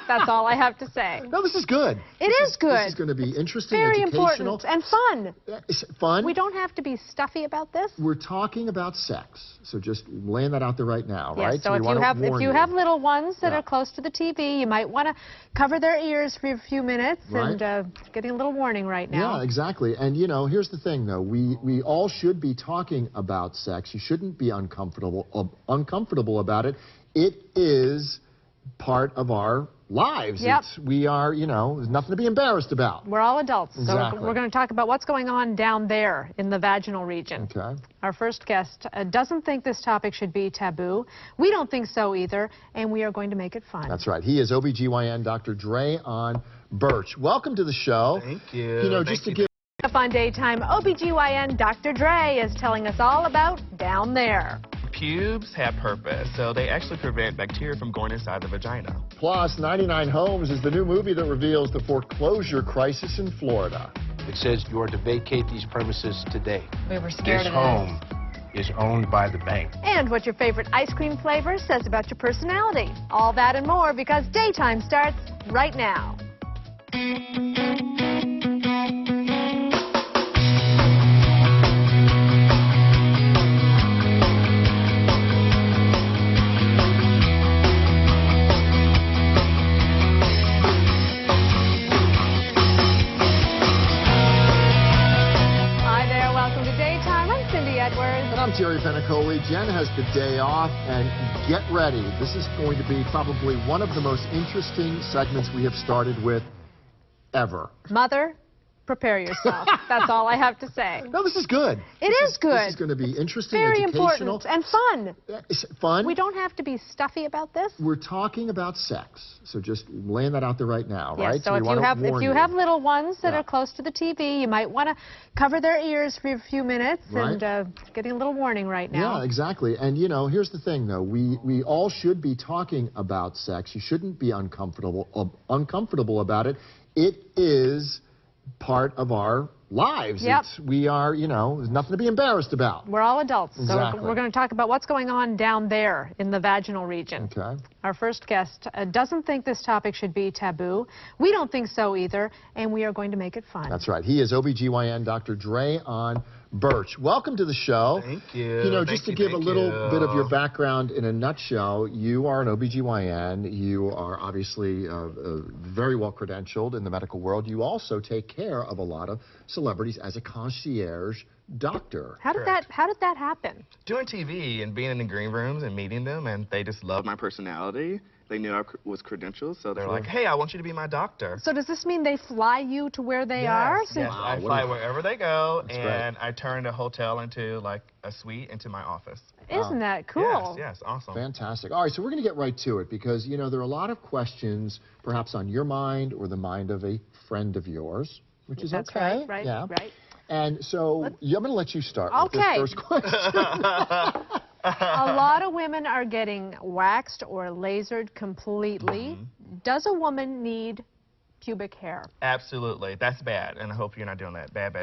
That's all I have to say. No, this is good. It is good. This is going to be interesting, Very educational. important and fun. It's fun. We don't have to be stuffy about this. We're talking about sex, so just laying that out there right now, Yes, right? so if you have little ones that are close to the TV, you might want to cover their ears for a few minutes, right. and getting a little warning right now. Yeah, exactly. And you know, here's the thing, though. We all should be talking about sex. You shouldn't be uncomfortable about it. It is part of our lives. Yep. We are, you know, there's nothing to be embarrassed about. We're all adults, Exactly. so we're going to talk about what's going on down there in the vaginal region. Okay. Our first guest doesn't think this topic should be taboo. We don't think so either, and we are going to make it fun. That's right. He is OBGYN Dr. Dre on Birch. Welcome to the show. Thank you. You know, just to give Up on Daytime, OBGYN Dr. Dre is telling us all about down there. Pubes have purpose, so they actually prevent bacteria from going inside the vagina. Plus, 99 Homes is the new movie that reveals the foreclosure crisis in Florida. It says you are to vacate these premises today. We were scared This of home is owned by the bank. And what your favorite ice cream flavor says about your personality. All that and more, because Daytime starts right now. I'm Terry Penacoli. Jen has the day off, and get ready. This is going to be probably one of the most interesting segments we have started with ever. Mother, prepare yourself. That's all I have to say. No, this is good. It is good. This is going to be interesting, Very educational. important and fun. It's fun. We don't have to be stuffy about this. We're talking about sex, so just laying that out there right now, Yes, right? so we if wanna you warn have little ones that Yeah. are close to the TV, you might want to cover their ears for a few minutes, Right. and getting a little warning right now. Yeah, exactly. And you know, here's the thing, though. We all should be talking about sex. You shouldn't be uncomfortable about it. It is part of our lives. Yep. We are, you know, there's nothing to be embarrassed about. We're all adults, Exactly. so we're going to talk about what's going on down there in the vaginal region. Okay. Our first guest doesn't think this topic should be taboo. We don't think so either, and we are going to make it fun. That's right. He is OBGYN Dr. Dre on Birch. Welcome to the show. Thank you. You know, just to give a little bit of your background in a nutshell, you are an OBGYN. You are obviously very well credentialed in the medical world. You also take care of a lot of celebrities as a concierge doctor. How did that happen? Doing TV and being in the green rooms and meeting them, and they just loved my personality. They knew I was credentialed, so they're like, hey, I want you to be my doctor. So does this mean they fly you to where they are? Yes, I fly wherever they go, and great. I turn the hotel into like a suite into my office. Isn't that cool? Yes, awesome. Fantastic. All right, so we're going to get right to it because, you know, there are a lot of questions perhaps on your mind or the mind of a friend of yours, which is That's okay. right, Yeah. right. And so I'm going to let you start with Okay. this first question. A lot of women are getting waxed or lasered completely. Does a woman need pubic hair? Absolutely. That's bad, and I hope you're not doing that. Bad.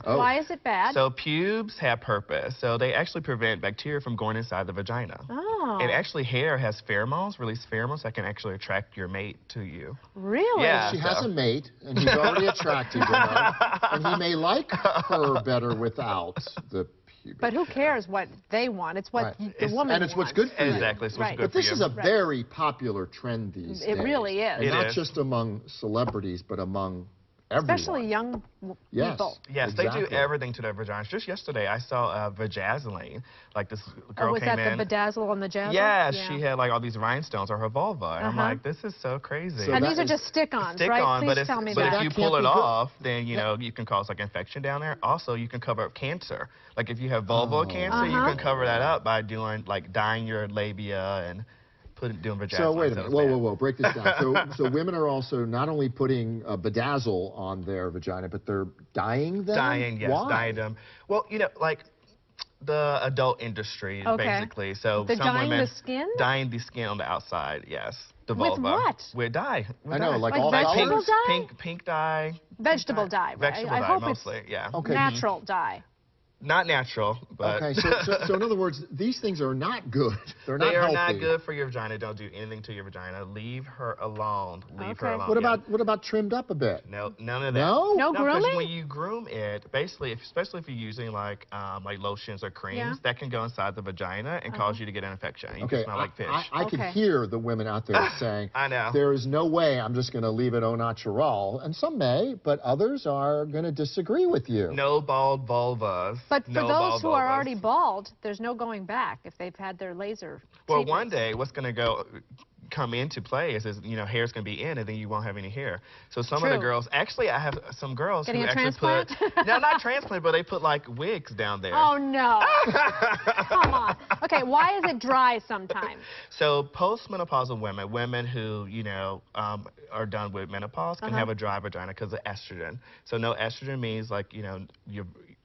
Oh. Why is it bad? So pubes have purpose, so they actually prevent bacteria from going inside the vagina. Oh. And actually hair has pheromones, release pheromones that can actually attract your mate to you. Really? Yeah. She has a mate, and he's already attracted to her, and he may like her better without the pubic But who hair. cares what they want? It's what the woman And it's what's wants. good for you. Exactly, it's what's Right. good But this for is you. a very popular trend these days. It really is. And It not is. just among celebrities, but among everyone. Especially young Yes. people. Yes, Exactly. they do everything to their vaginas. Just yesterday, I saw Vajazzling. Like this girl Was came that in. the bedazzle on the jazzle? Yeah, she had like all these rhinestones on her vulva, and I'm Uh-huh. like, this is so crazy. So And that these are is- just stick-ons, Stick right? on, Please but, tell me but that. if you That pull can't it be good. off, then you know you can cause like infection down there. Also, you can cover up cancer. Like if you have vulval cancer, you Uh-huh. can cover that up by doing like dyeing your labia and doing vajazzling. So wait a minute, it's whoa, bad. whoa, whoa, break this down. So women are also not only putting bedazzle on their vagina, but they're dyeing them? Dyeing, yes, Why? dyeing them. Well, you know, like the adult industry, Okay. basically. So They're some dyeing women the skin? dyeing the skin on the outside, yes. The With vulva. what? With dye. With I know, dye. like Like all vegetable colors? dye? Pink dye. Vegetable dye, right? Vegetable I dye, hope mostly, it's yeah. Okay. natural dye. Not natural, but... Okay, so in other words, these things are not good. They're not They are healthy. not good for your vagina. Don't do anything to your vagina. Leave her alone. Leave her alone. What about trimmed up a bit? No, none of that. No? No because grooming? when you groom it, basically, especially if you're using like lotions or creams, Yeah. that can go inside the vagina and cause you to get an infection. You can smell like fish. I can hear the women out there saying, I know. there is no way I'm just going to leave it au natural. And some may, but others are going to disagree with you. No bald vulvas. But for no those bald who are vulvas. already bald, there's no going back if they've had their laser Well, treatments. one day, what's going to come into play is hair's going to be in, and then you won't have any hair. So some of the True. girls, actually, I have some girls Getting who a actually transplant? put, no, not transplant, but they put like wigs down there. Oh, no. Come on. Okay, why is it dry sometimes? So postmenopausal women who, are done with menopause can have a dry vagina because of estrogen. So no estrogen means like,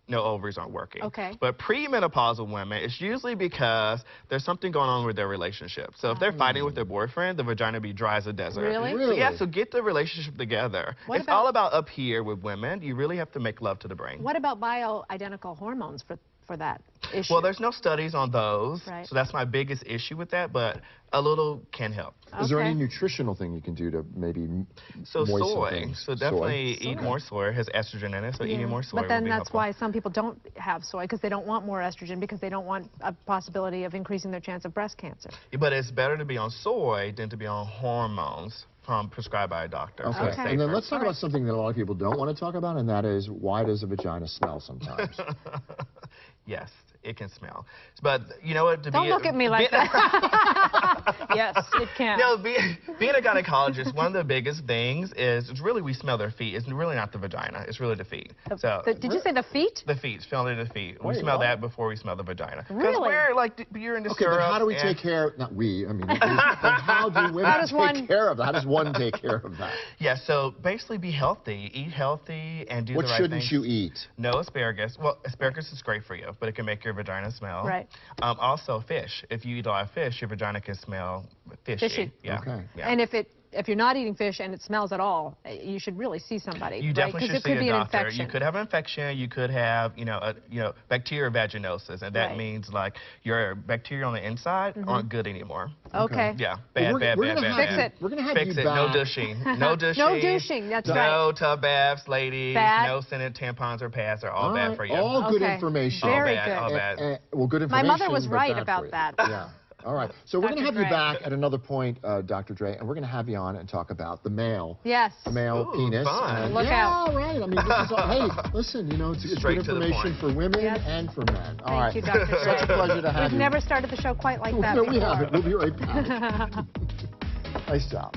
no ovaries aren't working. Okay. But premenopausal women, it's usually because there's something going on with their relationship. So if they're fighting with their boyfriend, the vagina be dry as a desert. Really? So yeah, so get the relationship together. It's all about up here with women. You really have to make love to the brain. What about bioidentical hormones for that issue? Well, there's no studies on those, Right. so that's my biggest issue with that, but a little can help. Is there any nutritional thing you can do to maybe So moisten soy. things? So definitely eat more soy. It has estrogen in it, so eating more soy But then would be that's helpful. why some people don't have soy, because they don't want more estrogen, because they don't want a possibility of increasing their chance of breast cancer. But it's better to be on soy than to be on hormones prescribed by a doctor. Okay. So it's And then safer. let's talk about something that a lot of people don't want to talk about, and that is, why does a vagina smell sometimes? Yes, it can smell. But you know what? Don't look at me like that. Yes, it can. No, being a gynecologist, one of the biggest things is it's really we smell their feet. It's really not the vagina. It's really the feet. Did you say the feet? The feet, smelling the feet. We Wait, smell what? that before we smell the vagina. Really? Because we're like, you're in the Okay, but how do we take care? Not we. I mean, but how do women How does take care of that? How does one take care of that? Yeah, so basically be healthy, eat healthy, and do What the right shouldn't things. you eat? No asparagus. Well, asparagus is great for you, but it can make your vagina smell. Right. Also, fish. If you eat a lot of fish, your vagina can smell fishy. Fishy. Yeah. Okay. Yeah. And if you're not eating fish and it smells at all, you should really see somebody. You right? definitely should it see could a be an doctor. infection. You could have an infection. You could have, bacterial vaginosis, and that Right. means like your bacteria on the inside aren't good anymore. Okay. Yeah, Well, bad. Fix it. We're gonna have Fix you it. back. No douching. No douching. No douching, that's right. No tub baths, ladies. Bad. No scented tampons or pads are all All bad right, for you. all good Okay. information. Very all bad, good. all bad. Well, good My information. mother was but right bad about for you. that. Yeah. All right. So we're going to Dr. have you Dre. back at another point, Dr. Dre, and we're going to have you on and talk about the male. Yes. The male Ooh, penis. fun. And Look yeah, out. right. I mean, this is all, hey, listen, it's Straight good to the information point. for women Yes. and for men. All right. Thank you, Dr. Dre. Such a pleasure to have We've you. never started the show quite like that No, before. we haven't. We'll be right back. Nice job.